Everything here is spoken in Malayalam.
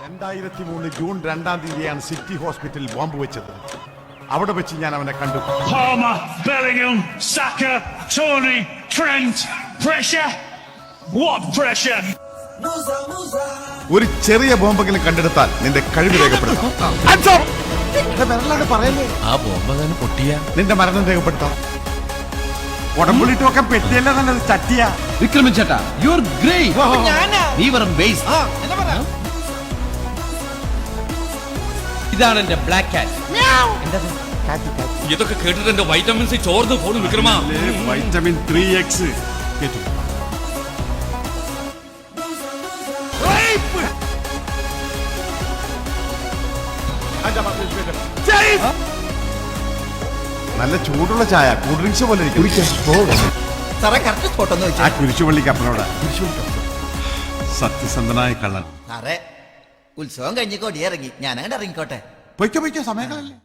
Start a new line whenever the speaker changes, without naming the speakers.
2003 ജൂൺ 2-ാം തീയതിയാണ് സിറ്റി ഹോസ്പിറ്റലിൽ ബോംബ് വെച്ചത്. അവിടെ വെച്ച് ഞാൻ അവനെ കണ്ടു.
Palmer, Bellingham, Saka, Tony, Trent, pressure. What pressure?
ഒരു ചെറിയ ബോംബെങ്കിലും കണ്ടെടുത്താൽ നിന്റെ കഴിവ് രേഖപ്പെടുത്താം. പറയല്ലേ,
ആ ബോംബ് പൊട്ടിയ
നിന്റെ മരണം രേഖപ്പെടുത്താം. ഉടമ്പുളിട്ടൊക്കെ പെട്ടിയല്ല നല്ലത്, ചട്ടിയ.
വിക്രമൻ ചേട്ടാ, യു ആർ ഗ്രേറ്റ്. നീ വെറും വേസ്റ്റ്. ഇതാണ് എന്റെ ബ്ലാക്ക് കാറ്റ്.
ഇതൊക്കെ കേട്ടിട്ട് എന്റെ വൈറ്റമിൻ സി ചോർന്ന് പോകുന്നു വിക്രമ.
വൈറ്റമിൻ 3X കേട്ടു. നല്ല ചൂടുള്ള ചായ, കൂൾ ഡ്രിങ്ക്സ് പോലെ ആ കുരിശുപള്ളിക്ക് അപ്പനോട്. സത്യസന്ധനായ കള്ളൻ.
സാറേ, ഉത്സവം കഴിഞ്ഞ് കൊടിയിറങ്ങി, ഞാനങ്ങോട്ട് ഇറങ്ങിക്കോട്ടെ.
പൊയ്ക്കോ സമയങ്ങളല്ലേ.